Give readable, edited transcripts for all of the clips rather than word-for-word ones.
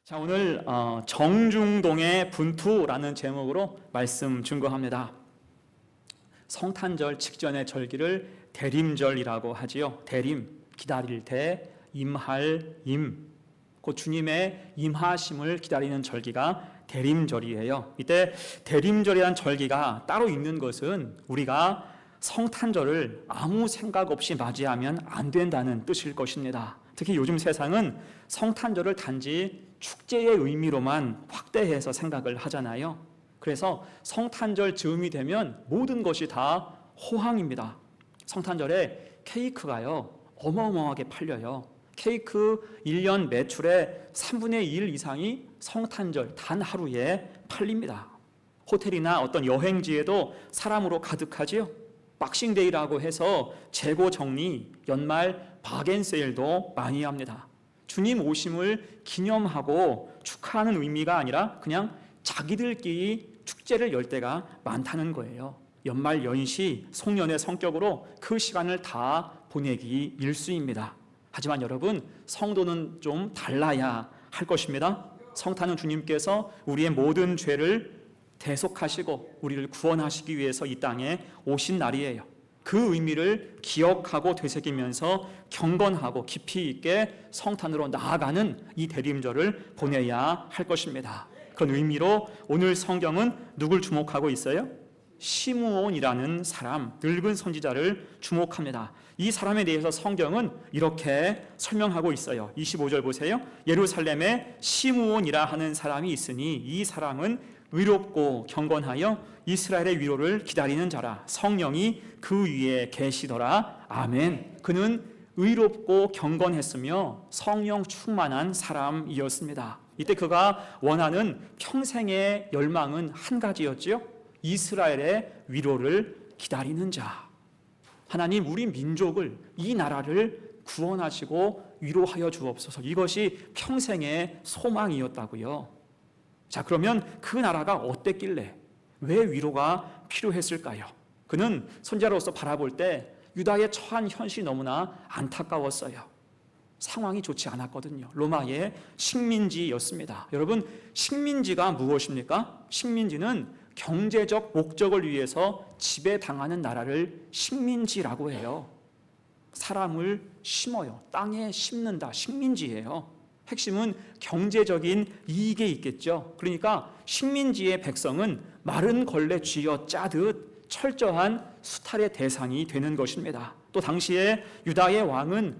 자, 오늘 정중동의 분투라는 제목으로 말씀 증거합니다. 성탄절 직전의 절기를 대림절이라고 하지요. 대림, 기다릴 대, 임할 임, 곧 주님의 임하심을 기다리는 절기가 대림절이에요. 이때 대림절이라는 절기가 따로 있는 것은 우리가 성탄절을 아무 생각 없이 맞이하면 안 된다는 뜻일 것입니다. 특히 요즘 세상은 성탄절을 단지 축제의 의미로만 확대해서 생각을 하잖아요. 그래서 성탄절 즈음이 되면 모든 것이 다 호황입니다. 성탄절에 케이크가요 어마어마하게 팔려요. 케이크 1년 매출의 3분의 1 이상이 성탄절 단 하루에 팔립니다. 호텔이나 어떤 여행지에도 사람으로 가득하지요. 박싱데이라고 해서 재고 정리, 연말 바겐세일도 많이 합니다. 주님 오심을 기념하고 축하하는 의미가 아니라 그냥 자기들끼리 축제를 열 때가 많다는 거예요. 연말 연시, 송년회 성격으로 그 시간을 다 보내기 일쑤입니다. 하지만 여러분, 성도는 좀 달라야 할 것입니다. 성탄은 주님께서 우리의 모든 죄를 대속하시고 우리를 구원하시기 위해서 이 땅에 오신 날이에요. 그 의미를 기억하고 되새기면서 경건하고 깊이 있게 성탄으로 나아가는 이 대림절을 보내야 할 것입니다. 그런 의미로 오늘 성경은 누굴 주목하고 있어요? 시므온이라는 사람, 늙은 선지자를 주목합니다. 이 사람에 대해서 성경은 이렇게 설명하고 있어요. 25절 보세요. 예루살렘에 시므온이라 하는 사람이 있으니 이 사람은 의롭고 경건하여 이스라엘의 위로를 기다리는 자라. 성령이 그 위에 계시더라. 아멘. 그는 의롭고 경건했으며 성령 충만한 사람이었습니다. 이때 그가 원하는 평생의 열망은 한 가지였지요. 이스라엘의 위로를 기다리는 자. 하나님, 우리 민족을, 이 나라를 구원하시고 위로하여 주옵소서. 이것이 평생의 소망이었다고요. 자, 그러면 그 나라가 어땠길래 왜 위로가 필요했을까요? 그는 선지자로서 바라볼 때 유다의 처한 현실이 너무나 안타까웠어요. 상황이 좋지 않았거든요. 로마의 식민지였습니다. 여러분, 식민지가 무엇입니까? 식민지는 경제적 목적을 위해서 지배당하는 나라를 식민지라고 해요. 사람을 심어요. 땅에 심는다. 식민지예요. 핵심은 경제적인 이익에 있겠죠. 그러니까 식민지의 백성은 마른 걸레 쥐어 짜듯 철저한 수탈의 대상이 되는 것입니다. 또 당시에 유다의 왕은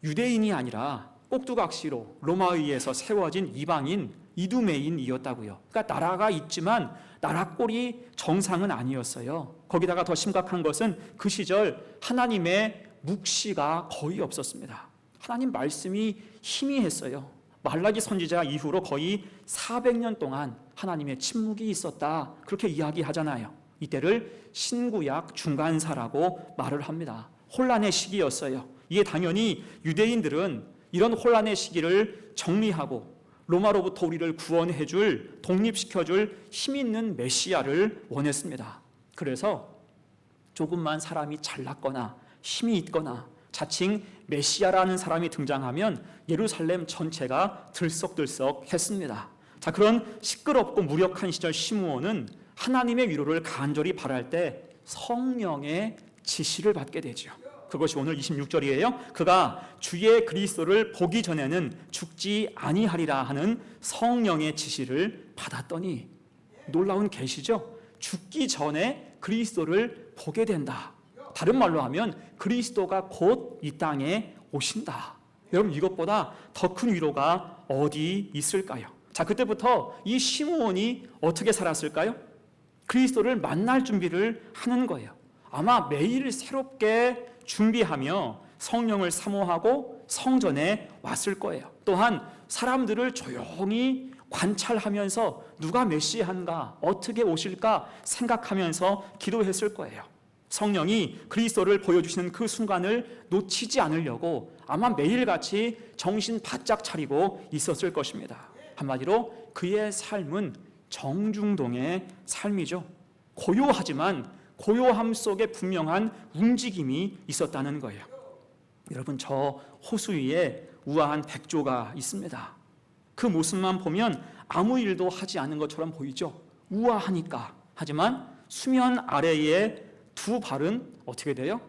유대인이 아니라 꼭두각시로 로마에 의해서 세워진 이방인 이두메인이었다고요. 그러니까 나라가 있지만 나라 꼴이 정상은 아니었어요. 거기다가 더 심각한 것은 그 시절 하나님의 묵시가 거의 없었습니다. 하나님 말씀이 희미했어요. 말라기 선지자 이후로 거의 400년 동안 하나님의 침묵이 있었다, 그렇게 이야기하잖아요. 이때를 신구약 중간사라고 말을 합니다. 혼란의 시기였어요. 이에 당연히 유대인들은 이런 혼란의 시기를 정리하고 로마로부터 우리를 구원해줄, 독립시켜줄 힘있는 메시아를 원했습니다. 그래서 조금만 사람이 잘났거나 힘이 있거나 자칭 메시아라는 사람이 등장하면 예루살렘 전체가 들썩들썩 했습니다. 자, 그런 시끄럽고 무력한 시절 시므온은 하나님의 위로를 간절히 바랄 때 성령의 지시를 받게 되죠. 그것이 오늘 26절이에요. 그가 주의 그리스도를 보기 전에는 죽지 아니하리라 하는 성령의 지시를 받았더니, 놀라운 계시죠. 죽기 전에 그리스도를 보게 된다. 다른 말로 하면 그리스도가 곧 이 땅에 오신다. 여러분, 이것보다 더 큰 위로가 어디 있을까요? 자, 그때부터 이 시므온이 어떻게 살았을까요? 그리스도를 만날 준비를 하는 거예요. 아마 매일 새롭게 준비하며 성령을 사모하고 성전에 왔을 거예요. 또한 사람들을 조용히 관찰하면서 누가 메시아인가, 어떻게 오실까 생각하면서 기도했을 거예요. 성령이 그리스도를 보여주시는 그 순간을 놓치지 않으려고 아마 매일같이 정신 바짝 차리고 있었을 것입니다. 한마디로 그의 삶은 정중동의 삶이죠. 고요하지만 고요함 속에 분명한 움직임이 있었다는 거예요. 여러분, 저 호수 위에 우아한 백조가 있습니다. 그 모습만 보면 아무 일도 하지 않은 것처럼 보이죠. 우아하니까. 하지만 수면 아래에 두 발은 어떻게 돼요?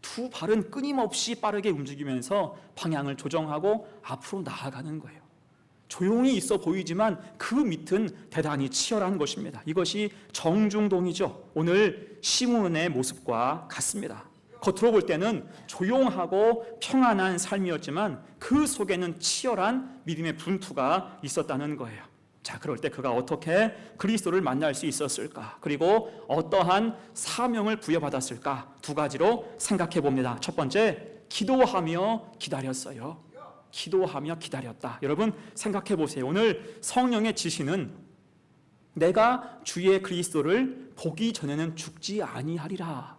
두 발은 끊임없이 빠르게 움직이면서 방향을 조정하고 앞으로 나아가는 거예요. 조용히 있어 보이지만 그 밑은 대단히 치열한 것입니다. 이것이 정중동이죠. 오늘 시므온의 모습과 같습니다. 겉으로 볼 때는 조용하고 평안한 삶이었지만 그 속에는 치열한 믿음의 분투가 있었다는 거예요. 자, 그럴 때 그가 어떻게 그리스도를 만날 수 있었을까? 그리고 어떠한 사명을 부여받았을까? 두 가지로 생각해 봅니다. 첫 번째, 기도하며 기다렸어요. 기도하며 기다렸다. 여러분 생각해 보세요. 오늘 성령의 지시는 내가 주의 그리스도를 보기 전에는 죽지 아니하리라.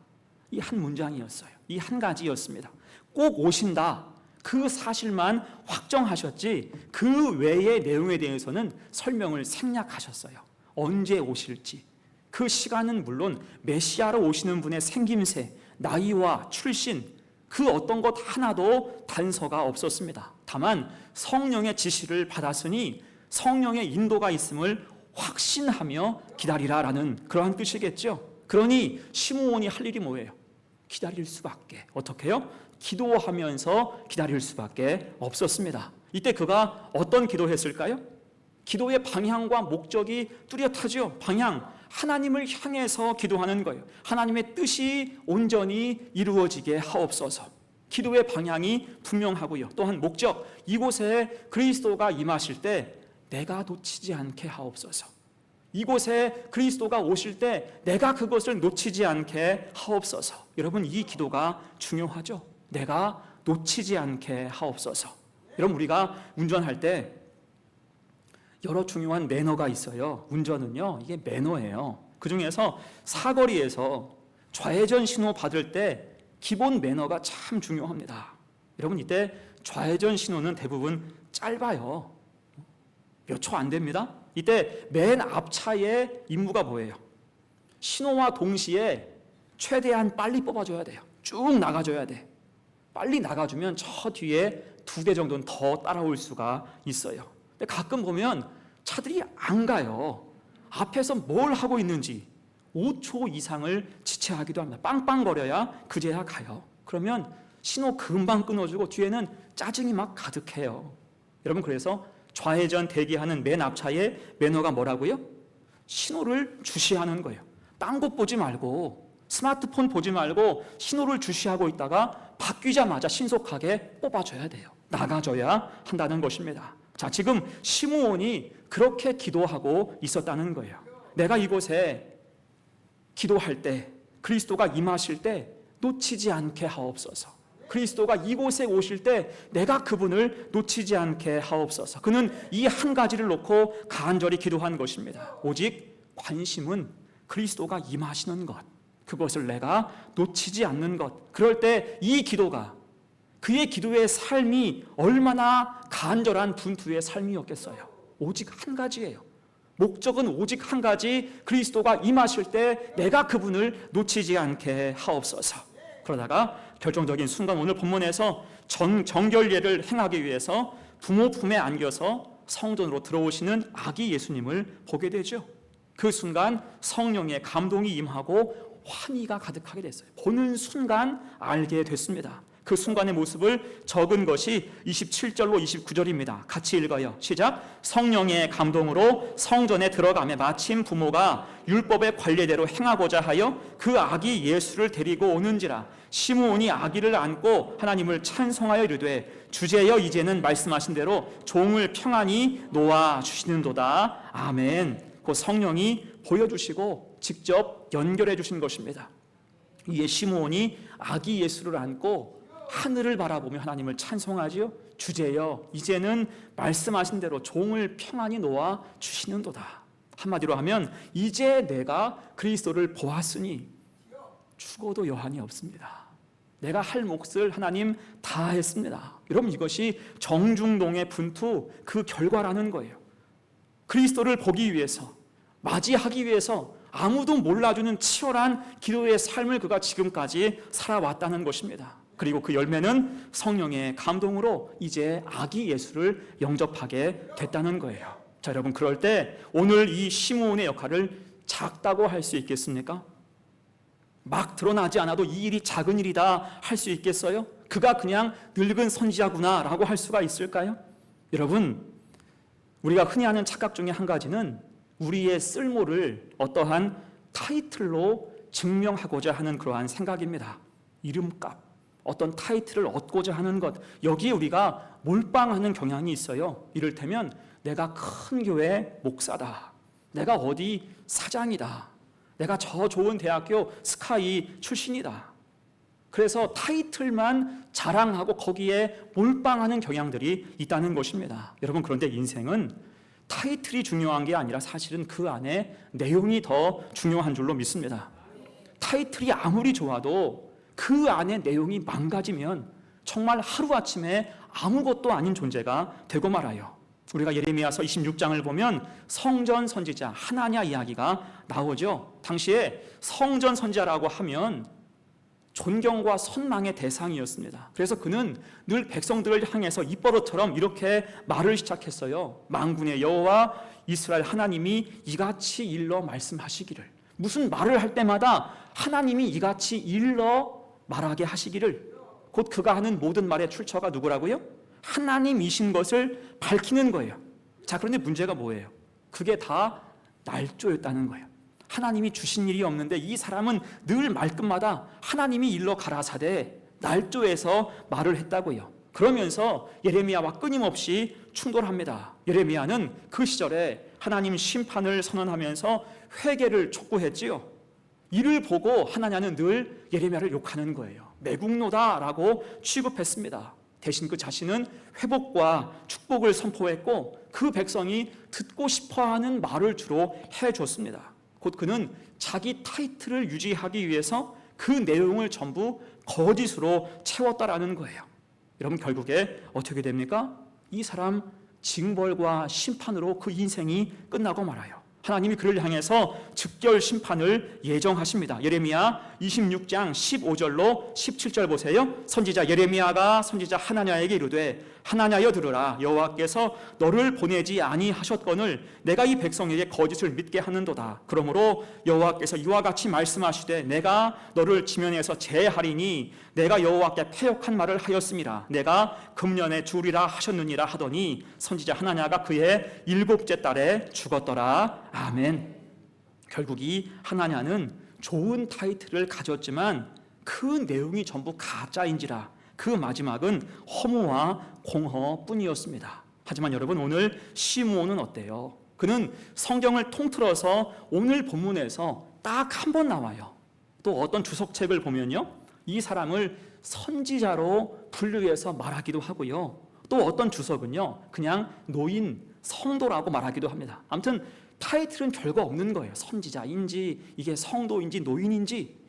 이 한 문장이었어요. 이 한 가지였습니다. 꼭 오신다. 그 사실만 확정하셨지 그 외의 내용에 대해서는 설명을 생략하셨어요. 언제 오실지, 그 시간은 물론 메시아로 오시는 분의 생김새, 나이와 출신, 그 어떤 것 하나도 단서가 없었습니다. 다만 성령의 지시를 받았으니 성령의 인도가 있음을 확신하며 기다리라라는 그러한 뜻이겠죠. 그러니 시므온이 할 일이 뭐예요? 기다릴 수밖에. 어떻게 해요? 기도하면서 기다릴 수밖에 없었습니다. 이때 그가 어떤 기도했을까요? 기도의 방향과 목적이 뚜렷하죠. 방향, 하나님을 향해서 기도하는 거예요. 하나님의 뜻이 온전히 이루어지게 하옵소서. 기도의 방향이 분명하고요. 또한 목적, 이곳에 그리스도가 임하실 때 내가 놓치지 않게 하옵소서. 이곳에 그리스도가 오실 때 내가 그것을 놓치지 않게 하옵소서. 여러분, 이 기도가 중요하죠. 내가 놓치지 않게 하옵소서. 여러분, 우리가 운전할 때 여러 중요한 매너가 있어요. 운전은요, 이게 매너예요. 그 중에서 사거리에서 좌회전 신호 받을 때 기본 매너가 참 중요합니다. 여러분, 이때 좌회전 신호는 대부분 짧아요. 몇 초 안 됩니다. 이때 맨 앞차의 임무가 뭐예요? 신호와 동시에 최대한 빨리 뽑아줘야 돼요. 쭉 나가줘야 돼. 빨리 나가주면 저 뒤에 2대 정도는 더 따라올 수가 있어요. 근데 가끔 보면 차들이 안 가요. 앞에서 뭘 하고 있는지 5초 이상을 지체하기도 합니다. 빵빵거려야 그제야 가요. 그러면 신호 금방 끊어주고 뒤에는 짜증이 막 가득해요. 여러분, 그래서 좌회전 대기하는 맨 앞차의 매너가 뭐라고요? 신호를 주시하는 거예요. 딴 곳 보지 말고 스마트폰 보지 말고 신호를 주시하고 있다가 바뀌자마자 신속하게 뽑아줘야 돼요. 나가줘야 한다는 것입니다. 자, 지금 시므온이 그렇게 기도하고 있었다는 거예요. 내가 이곳에 기도할 때, 그리스도가 임하실 때 놓치지 않게 하옵소서. 그리스도가 이곳에 오실 때 내가 그분을 놓치지 않게 하옵소서. 그는 이 한 가지를 놓고 간절히 기도한 것입니다. 오직 관심은 그리스도가 임하시는 것, 그것을 내가 놓치지 않는 것. 그럴 때 이 기도가, 그의 기도의 삶이 얼마나 간절한 분투의 삶이었겠어요. 오직 한 가지예요. 목적은 오직 한 가지, 그리스도가 임하실 때 내가 그분을 놓치지 않게 하옵소서. 그러다가 결정적인 순간, 오늘 본문에서 정결례를 행하기 위해서 부모 품에 안겨서 성전으로 들어오시는 아기 예수님을 보게 되죠. 그 순간 성령의 감동이 임하고 환희가 가득하게 됐어요. 보는 순간 알게 됐습니다. 그 순간의 모습을 적은 것이 27절로 29절입니다. 같이 읽어요. 시작. 성령의 감동으로 성전에 들어가며 마침 부모가 율법의 관례대로 행하고자 하여 그 아기 예수를 데리고 오는지라. 시므온이 아기를 안고 하나님을 찬송하여 이르되 주제여 이제는 말씀하신 대로 종을 평안히 놓아 주시는도다. 아멘. 그 성령이 보여주시고 직접 연결해 주신 것입니다. 이에 시므온이 아기 예수를 안고 하늘을 바라보며 하나님을 찬송하지요. 주제여 이제는 말씀하신 대로 종을 평안히 놓아 주시는도다. 한마디로 하면 이제 내가 그리스도를 보았으니 죽어도 여한이 없습니다. 내가 할 몫을 하나님 다 했습니다. 여러분, 이것이 정중동의 분투 그 결과라는 거예요. 그리스도를 보기 위해서, 맞이하기 위해서 아무도 몰라주는 치열한 기도의 삶을 그가 지금까지 살아왔다는 것입니다. 그리고 그 열매는 성령의 감동으로 이제 아기 예수를 영접하게 됐다는 거예요. 자, 여러분, 그럴 때 오늘 이 시므온의 역할을 작다고 할 수 있겠습니까? 막 드러나지 않아도 이 일이 작은 일이다 할 수 있겠어요? 그가 그냥 늙은 선지자구나 라고 할 수가 있을까요? 여러분, 우리가 흔히 하는 착각 중에 한 가지는 우리의 쓸모를 어떠한 타이틀로 증명하고자 하는 그러한 생각입니다. 이름값, 어떤 타이틀을 얻고자 하는 것, 여기에 우리가 몰빵하는 경향이 있어요. 이를테면 내가 큰 교회 목사다, 내가 어디 사장이다, 내가 저 좋은 대학교 스카이 출신이다. 그래서 타이틀만 자랑하고 거기에 몰빵하는 경향들이 있다는 것입니다. 여러분, 그런데 인생은 타이틀이 중요한 게 아니라 사실은 그 안에 내용이 더 중요한 줄로 믿습니다. 타이틀이 아무리 좋아도 그 안에 내용이 망가지면 정말 하루아침에 아무것도 아닌 존재가 되고 말아요. 우리가 예레미야서 26장을 보면 성전 선지자 하나냐 이야기가 나오죠. 당시에 성전 선지자라고 하면 존경과 선망의 대상이었습니다. 그래서 그는 늘 백성들을 향해서 입버릇처럼 이렇게 말을 시작했어요. 만군의 여호와 이스라엘 하나님이 이같이 일러 말씀하시기를. 무슨 말을 할 때마다 하나님이 이같이 일러 말하게 하시기를. 곧 그가 하는 모든 말의 출처가 누구라고요? 하나님이신 것을 밝히는 거예요. 자, 그런데 문제가 뭐예요? 그게 다 날조였다는 거예요. 하나님이 주신 일이 없는데 이 사람은 늘 말끝마다 하나님이 일러 가라사대 날조해서 말을 했다고요. 그러면서 예레미야와 끊임없이 충돌합니다. 예레미야는 그 시절에 하나님 심판을 선언하면서 회개를 촉구했지요. 이를 보고 하나냐는 늘 예레미야를 욕하는 거예요. 매국노다라고 취급했습니다. 대신 그 자신은 회복과 축복을 선포했고 그 백성이 듣고 싶어하는 말을 주로 해줬습니다. 곧 그는 자기 타이틀을 유지하기 위해서 그 내용을 전부 거짓으로 채웠다라는 거예요. 여러분, 결국에 어떻게 됩니까? 이 사람 징벌과 심판으로 그 인생이 끝나고 말아요. 하나님이 그를 향해서 즉결 심판을 예정하십니다. 예레미야 26장 15절로 17절 보세요. 선지자 예레미야가 선지자 하나냐에게 이르되 하나냐여 들으라. 여호와께서 너를 보내지 아니하셨거늘 내가 이 백성에게 거짓을 믿게 하는도다. 그러므로 여호와께서 이와 같이 말씀하시되 내가 너를 지면에서 제하리니 내가 여호와께 패역한 말을 하였음이라. 내가 금년에 주리라 하셨느니라 하더니 선지자 하나냐가 그의 7째 달에 죽었더라. 아멘. 결국 이 하나냐는 좋은 타이틀을 가졌지만 그 내용이 전부 가짜인지라 그 마지막은 허무와 공허뿐이었습니다. 하지만 여러분, 오늘 시므온은 어때요? 그는 성경을 통틀어서 오늘 본문에서 딱 한 번 나와요. 또 어떤 주석책을 보면요, 이 사람을 선지자로 분류해서 말하기도 하고요. 또 어떤 주석은요, 그냥 노인, 성도라고 말하기도 합니다. 아무튼 타이틀은 별거 없는 거예요. 선지자인지 이게 성도인지 노인인지.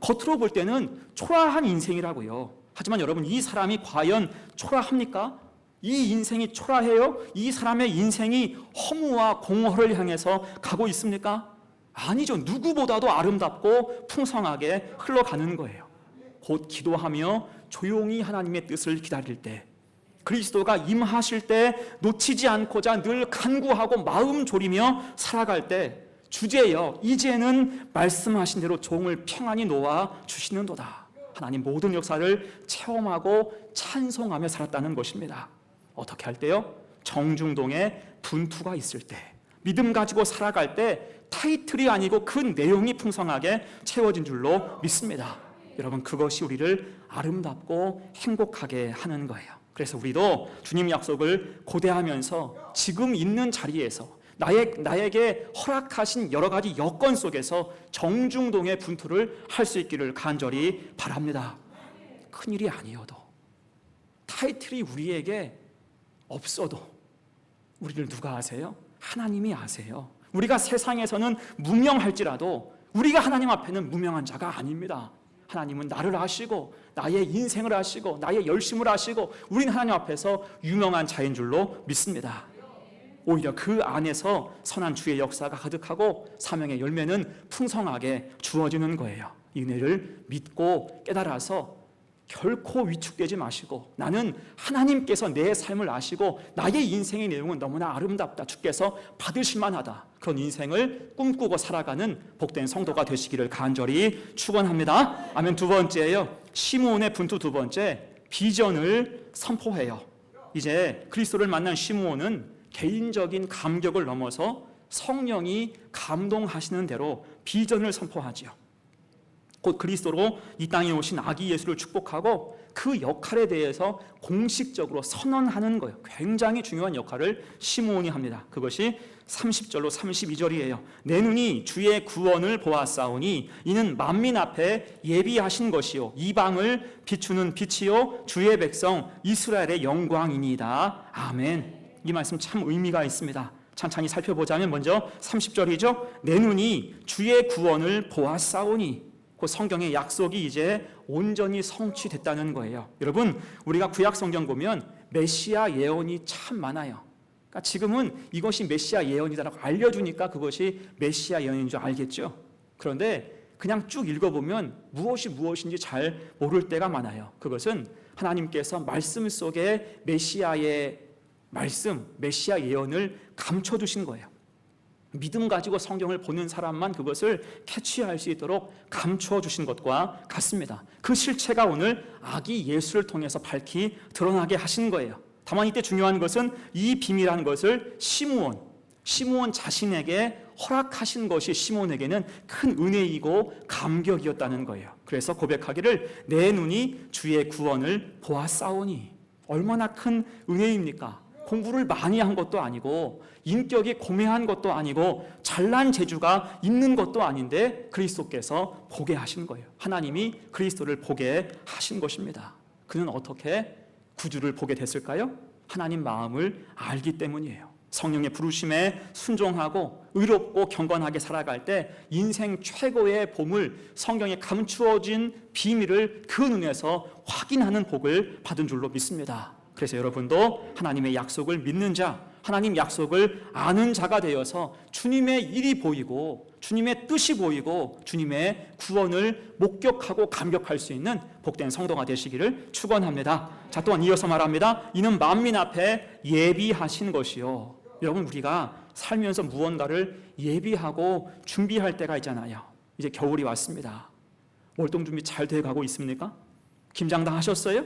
겉으로 볼 때는 초라한 인생이라고요. 하지만 여러분, 이 사람이 과연 초라합니까? 이 인생이 초라해요? 이 사람의 인생이 허무와 공허를 향해서 가고 있습니까? 아니죠. 누구보다도 아름답고 풍성하게 흘러가는 거예요. 곧 기도하며 조용히 하나님의 뜻을 기다릴 때, 그리스도가 임하실 때 놓치지 않고자 늘 간구하고 마음 졸이며 살아갈 때 주제여 이제는 말씀하신 대로 종을 평안히 놓아 주시는도다. 하나님 모든 역사를 체험하고 찬송하며 살았다는 것입니다. 어떻게 할 때요? 정중동에 분투가 있을 때, 믿음 가지고 살아갈 때 타이틀이 아니고 그 내용이 풍성하게 채워진 줄로 믿습니다. 여러분, 그것이 우리를 아름답고 행복하게 하는 거예요. 그래서 우리도 주님 약속을 고대하면서 지금 있는 자리에서 나에게 허락하신 여러 가지 여건 속에서 정중동의 분투를 할 수 있기를 간절히 바랍니다. 큰일이 아니어도, 타이틀이 우리에게 없어도 우리를 누가 아세요? 하나님이 아세요. 우리가 세상에서는 무명할지라도 우리가 하나님 앞에는 무명한 자가 아닙니다. 하나님은 나를 아시고 나의 인생을 아시고 나의 열심을 아시고 우리는 하나님 앞에서 유명한 자인 줄로 믿습니다. 오히려 그 안에서 선한 주의 역사가 가득하고 사명의 열매는 풍성하게 주어지는 거예요. 이 은혜를 믿고 깨달아서 결코 위축되지 마시고 나는 하나님께서 내 삶을 아시고 나의 인생의 내용은 너무나 아름답다, 주께서 받으실 만하다, 그런 인생을 꿈꾸고 살아가는 복된 성도가 되시기를 간절히 축원합니다. 아멘. 두 번째예요. 시므온의 분투 두 번째, 비전을 선포해요. 이제 그리스도를 만난 시므온은 개인적인 감격을 넘어서 성령이 감동하시는 대로 비전을 선포하지요. 곧 그리스도로 이 땅에 오신 아기 예수를 축복하고 그 역할에 대해서 공식적으로 선언하는 거예요. 굉장히 중요한 역할을 시므온이 합니다. 그것이 30절로 32절이에요. 내 눈이 주의 구원을 보았사오니 이는 만민 앞에 예비하신 것이요 이방을 비추는 빛이요 주의 백성 이스라엘의 영광이니이다. 아멘. 이 말씀 참 의미가 있습니다. 찬찬히 살펴보자면 먼저 30절이죠. 내 눈이 주의 구원을 보았사오니, 그 성경의 약속이 이제 온전히 성취됐다는 거예요. 여러분, 우리가 구약 성경 보면 메시아 예언이 참 많아요. 그러니까 지금은 이것이 메시아 예언이다라고 알려주니까 그것이 메시아 예언인 줄 알겠죠. 그런데 그냥 쭉 읽어보면 무엇이 무엇인지 잘 모를 때가 많아요. 그것은 하나님께서 말씀 속에 메시아의 말씀, 메시아 예언을 감춰두신 거예요. 믿음 가지고 성경을 보는 사람만 그것을 캐치할 수 있도록 감추어 주신 것과 같습니다. 그 실체가 오늘 아기 예수를 통해서 밝히 드러나게 하신 거예요. 다만 이때 중요한 것은 이 비밀한 것을 시므온 자신에게 허락하신 것이 시므온에게는 큰 은혜이고 감격이었다는 거예요. 그래서 고백하기를 내 눈이 주의 구원을 보았사오니, 얼마나 큰 은혜입니까? 공부를 많이 한 것도 아니고 인격이 고매한 것도 아니고 잘난 재주가 있는 것도 아닌데 그리스도께서 보게 하신 거예요. 하나님이 그리스도를 보게 하신 것입니다. 그는 어떻게 구주를 보게 됐을까요? 하나님 마음을 알기 때문이에요. 성령의 부르심에 순종하고 의롭고 경건하게 살아갈 때 인생 최고의 보물, 성경에 감추어진 비밀을 그 눈에서 확인하는 복을 받은 줄로 믿습니다. 그래서 여러분도 하나님의 약속을 믿는 자, 하나님 약속을 아는 자가 되어서 주님의 일이 보이고 주님의 뜻이 보이고 주님의 구원을 목격하고 감격할 수 있는 복된 성도가 되시기를 축원합니다. 자, 또한 이어서 말합니다. 이는 만민 앞에 예비하신 것이요. 여러분, 우리가 살면서 무언가를 예비하고 준비할 때가 있잖아요. 이제 겨울이 왔습니다. 월동 준비 잘 돼가고 있습니까? 김장 다 하셨어요?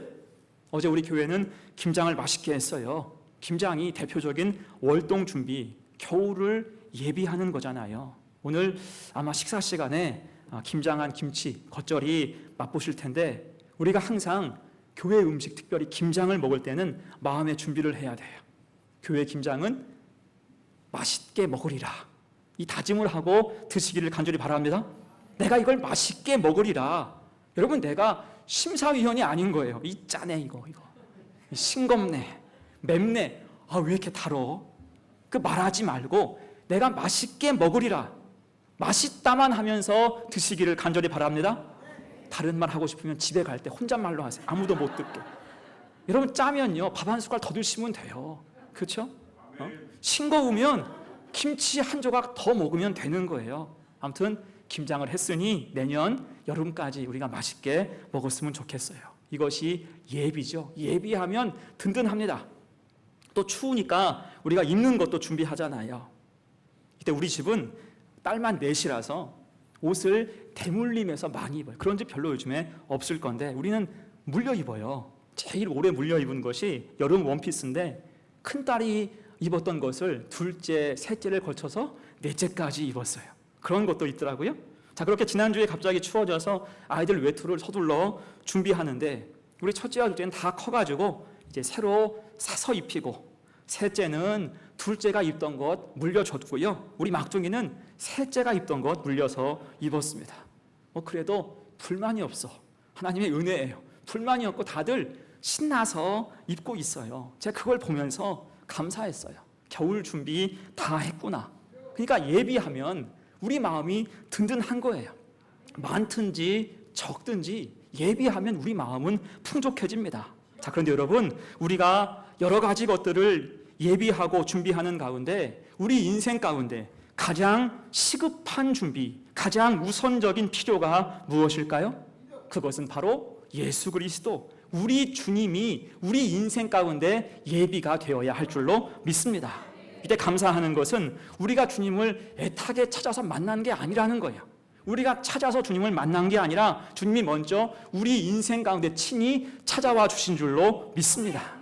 어제 우리 교회는 김장을 맛있게 했어요. 김장이 대표적인 월동 준비, 겨울을 예비하는 거잖아요. 오늘 아마 식사 시간에 김장한 김치 겉절이 맛보실 텐데, 우리가 항상 교회 음식, 특별히 김장을 먹을 때는 마음의 준비를 해야 돼요. 교회 김장은 맛있게 먹으리라, 이 다짐을 하고 드시기를 간절히 바랍니다. 내가 이걸 맛있게 먹으리라. 여러분, 내가 심사위원이 아닌 거예요. 이 짜네, 이거 싱겁네, 맵네, 왜 이렇게 달어? 그 말하지 말고 내가 맛있게 먹으리라, 맛있다만 하면서 드시기를 간절히 바랍니다. 다른 말 하고 싶으면 집에 갈 때 혼잣말로 하세요. 아무도 못 듣게. 여러분, 짜면요 밥 한 숟갈 더 드시면 돼요. 그렇죠? 싱거우면 김치 한 조각 더 먹으면 되는 거예요. 아무튼 김장을 했으니 내년 여름까지 우리가 맛있게 먹었으면 좋겠어요. 이것이 예비죠. 예비하면 든든합니다. 또 추우니까 우리가 입는 것도 준비하잖아요. 이때 우리 집은 딸만 넷이라서 옷을 대물림해서 많이 입어요. 그런 집 별로 요즘에 없을 건데 우리는 물려 입어요. 제일 오래 물려 입은 것이 여름 원피스인데 큰딸이 입었던 것을 둘째, 셋째를 걸쳐서 넷째까지 입었어요. 그런 것도 있더라고요. 자, 그렇게 지난주에 갑자기 추워져서 아이들 외투를 서둘러 준비하는데 우리 첫째와 둘째는 다 커가지고 이제 새로 사서 입히고, 셋째는 둘째가 입던 것 물려줬고요. 우리 막둥이는 셋째가 입던 것 물려서 입었습니다. 그래도 불만이 없어. 하나님의 은혜예요. 불만이 없고 다들 신나서 입고 있어요. 제가 그걸 보면서 감사했어요. 겨울 준비 다 했구나. 그러니까 예비하면 우리 마음이 든든한 거예요. 많든지 적든지 예비하면 우리 마음은 풍족해집니다. 자, 그런데 여러분, 우리가 여러 가지 것들을 예비하고 준비하는 가운데 우리 인생 가운데 가장 시급한 준비, 가장 우선적인 필요가 무엇일까요? 그것은 바로 예수 그리스도, 우리 주님이 우리 인생 가운데 예비가 되어야 할 줄로 믿습니다. 이때 감사하는 것은 우리가 주님을 애타게 찾아서 만난 게 아니라는 거예요. 우리가 찾아서 주님을 만난 게 아니라 주님이 먼저 우리 인생 가운데 친히 찾아와 주신 줄로 믿습니다.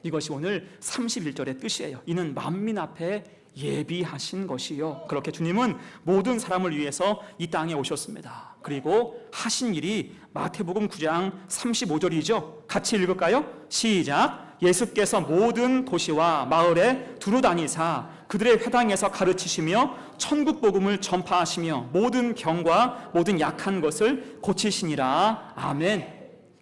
이것이 오늘 31절의 뜻이에요. 이는 만민 앞에 예비하신 것이요. 그렇게 주님은 모든 사람을 위해서 이 땅에 오셨습니다. 그리고 하신 일이 마태복음 9장 35절이죠. 같이 읽을까요? 시작. 예수께서 모든 도시와 마을에 두루 다니사 그들의 회당에서 가르치시며 천국 복음을 전파하시며 모든 병과 모든 약한 것을 고치시니라. 아멘.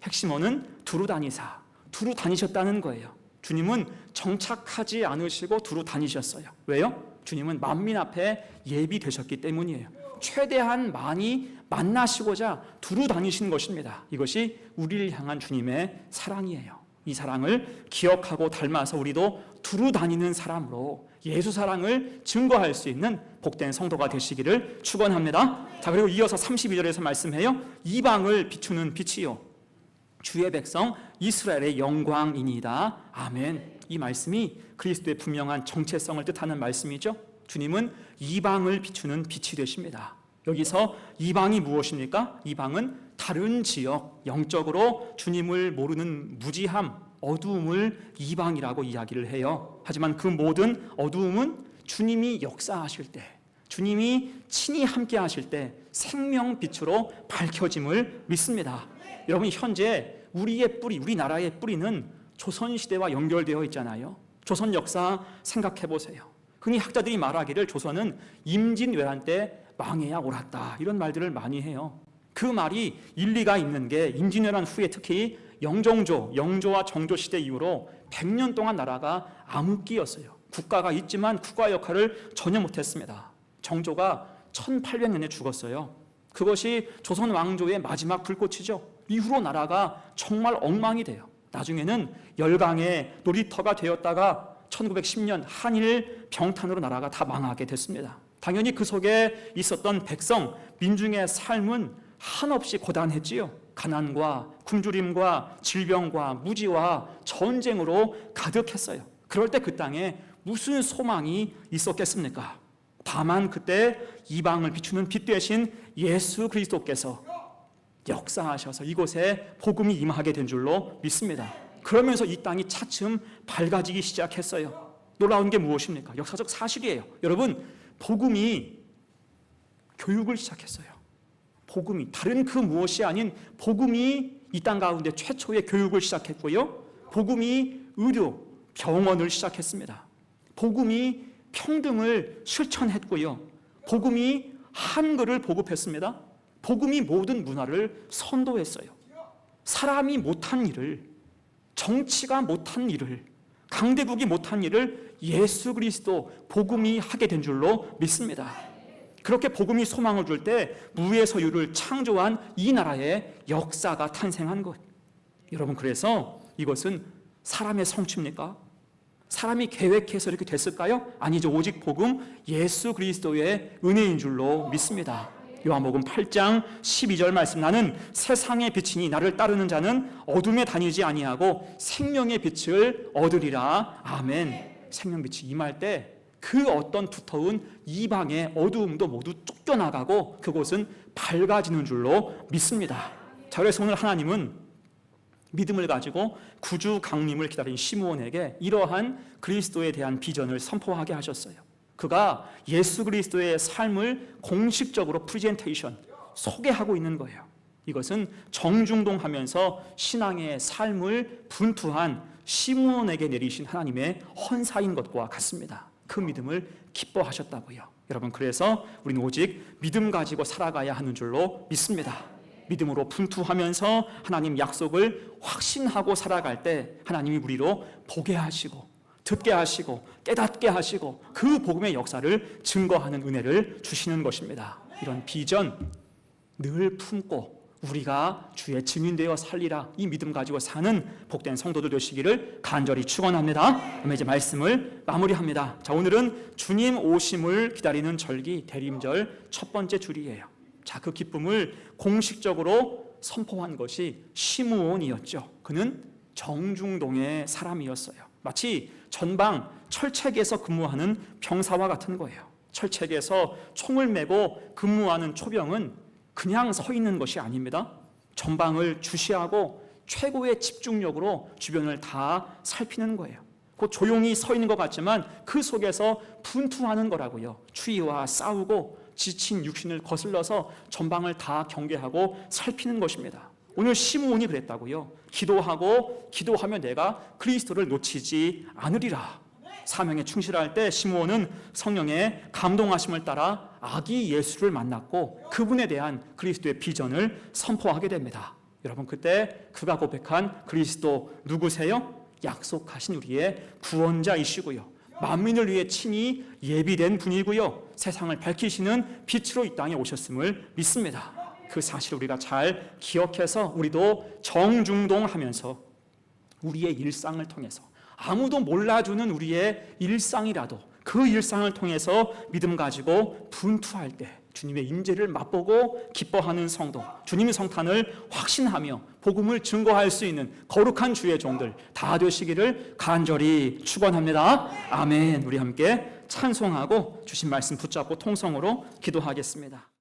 핵심어는 두루 다니사, 두루 다니셨다는 거예요. 주님은 정착하지 않으시고 두루 다니셨어요. 왜요? 주님은 만민 앞에 예비되셨기 때문이에요. 최대한 많이 만나시고자 두루 다니신 것입니다. 이것이 우리를 향한 주님의 사랑이에요. 이 사랑을 기억하고 닮아서 우리도 두루 다니는 사람으로 예수 사랑을 증거할 수 있는 복된 성도가 되시기를 축원합니다. 자, 그리고 이어서 32절에서 말씀해요. 이방을 비추는 빛이요 주의 백성 이스라엘의 영광이니이다. 아멘. 이 말씀이 그리스도의 분명한 정체성을 뜻하는 말씀이죠. 주님은 이방을 비추는 빛이 되십니다. 여기서 이방이 무엇입니까? 이방은 다른 지역, 영적으로 주님을 모르는 무지함, 어두움을 이방이라고 이야기를 해요. 하지만 그 모든 어두움은 주님이 역사하실 때, 주님이 친히 함께 하실 때 생명빛으로 밝혀짐을 믿습니다. 여러분, 현재 우리의 뿌리, 우리나라의 뿌리는 조선시대와 연결되어 있잖아요. 조선 역사 생각해 보세요. 흔히 학자들이 말하기를 조선은 임진왜란 때 망해야 옳았다, 이런 말들을 많이 해요. 그 말이 일리가 있는 게 임진왜란 후에 특히 영조와 정조 시대 이후로 100년 동안 나라가 암흑기였어요. 국가가 있지만 국가 역할을 전혀 못했습니다. 정조가 1800년에 죽었어요. 그것이 조선 왕조의 마지막 불꽃이죠. 이후로 나라가 정말 엉망이 돼요. 나중에는 열강의 놀이터가 되었다가 1910년 한일 병탄으로 나라가 다 망하게 됐습니다. 당연히 그 속에 있었던 백성, 민중의 삶은 한없이 고단했지요. 가난과 굶주림과 질병과 무지와 전쟁으로 가득했어요. 그럴 때 그 땅에 무슨 소망이 있었겠습니까? 다만 그때 이방을 비추는 빛 되신 예수 그리스도께서 역사하셔서 이곳에 복음이 임하게 된 줄로 믿습니다. 그러면서 이 땅이 차츰 밝아지기 시작했어요. 놀라운 게 무엇입니까? 역사적 사실이에요. 여러분, 복음이 교육을 시작했어요. 복음이, 다른 그 무엇이 아닌 복음이 이 땅 가운데 최초의 교육을 시작했고요. 복음이 의료, 병원을 시작했습니다. 복음이 평등을 실천했고요. 복음이 한글을 보급했습니다. 복음이 모든 문화를 선도했어요. 사람이 못한 일을, 정치가 못한 일을, 강대국이 못한 일을 예수 그리스도 복음이 하게 된 줄로 믿습니다. 그렇게 복음이 소망을 줄 때 무에서 유를 창조한 이 나라의 역사가 탄생한 것. 여러분, 그래서 이것은 사람의 성취입니까? 사람이 계획해서 이렇게 됐을까요? 아니죠. 오직 복음, 예수 그리스도의 은혜인 줄로 믿습니다. 요한복음 8장 12절 말씀, 나는 세상의 빛이니 나를 따르는 자는 어둠에 다니지 아니하고 생명의 빛을 얻으리라. 아멘. 생명빛이 임할 때 그 어떤 두터운 이방의 어두움도 모두 쫓겨나가고 그곳은 밝아지는 줄로 믿습니다. 자, 그래서 오늘 하나님은 믿음을 가지고 구주 강림을 기다린 시므온에게 이러한 그리스도에 대한 비전을 선포하게 하셨어요. 그가 예수 그리스도의 삶을 공식적으로 프레젠테이션, 소개하고 있는 거예요. 이것은 정중동하면서 신앙의 삶을 분투한 시므온에게 내리신 하나님의 헌사인 것과 같습니다. 그 믿음을 기뻐하셨다고요. 여러분, 그래서 우리는 오직 믿음 가지고 살아가야 하는 줄로 믿습니다. 믿음으로 분투하면서 하나님 약속을 확신하고 살아갈 때 하나님이 우리로 보게 하시고 듣게 하시고 깨닫게 하시고 그 복음의 역사를 증거하는 은혜를 주시는 것입니다. 이런 비전 늘 품고 우리가 주의 증인되어 살리라, 이 믿음 가지고 사는 복된 성도들 되시기를 간절히 축원합니다. 그럼 이제 말씀을 마무리합니다. 자, 오늘은 주님 오심을 기다리는 절기 대림절 첫 번째 주일이에요. 자, 그 기쁨을 공식적으로 선포한 것이 시므온이었죠. 그는 정중동의 사람이었어요. 마치 전방 철책에서 근무하는 병사와 같은 거예요. 철책에서 총을 메고 근무하는 초병은 그냥 서 있는 것이 아닙니다. 전방을 주시하고 최고의 집중력으로 주변을 다 살피는 거예요. 곧 조용히 서 있는 것 같지만 그 속에서 분투하는 거라고요. 추위와 싸우고 지친 육신을 거슬러서 전방을 다 경계하고 살피는 것입니다. 오늘 시므온이 그랬다고요. 기도하며 내가 그리스도를 놓치지 않으리라. 사명에 충실할 때 시므온은 성령의 감동하심을 따라 아기 예수를 만났고 그분에 대한 그리스도의 비전을 선포하게 됩니다. 여러분, 그때 그가 고백한 그리스도 누구세요? 약속하신 우리의 구원자이시고요, 만민을 위해 친히 예비된 분이고요, 세상을 밝히시는 빛으로 이 땅에 오셨음을 믿습니다. 그 사실을 우리가 잘 기억해서 우리도 정중동하면서 우리의 일상을 통해서, 아무도 몰라주는 우리의 일상이라도 그 일상을 통해서 믿음 가지고 분투할 때 주님의 임재를 맛보고 기뻐하는 성도, 주님의 성탄을 확신하며 복음을 증거할 수 있는 거룩한 주의 종들 다 되시기를 간절히 축원합니다. 아멘. 우리 함께 찬송하고 주신 말씀 붙잡고 통성으로 기도하겠습니다.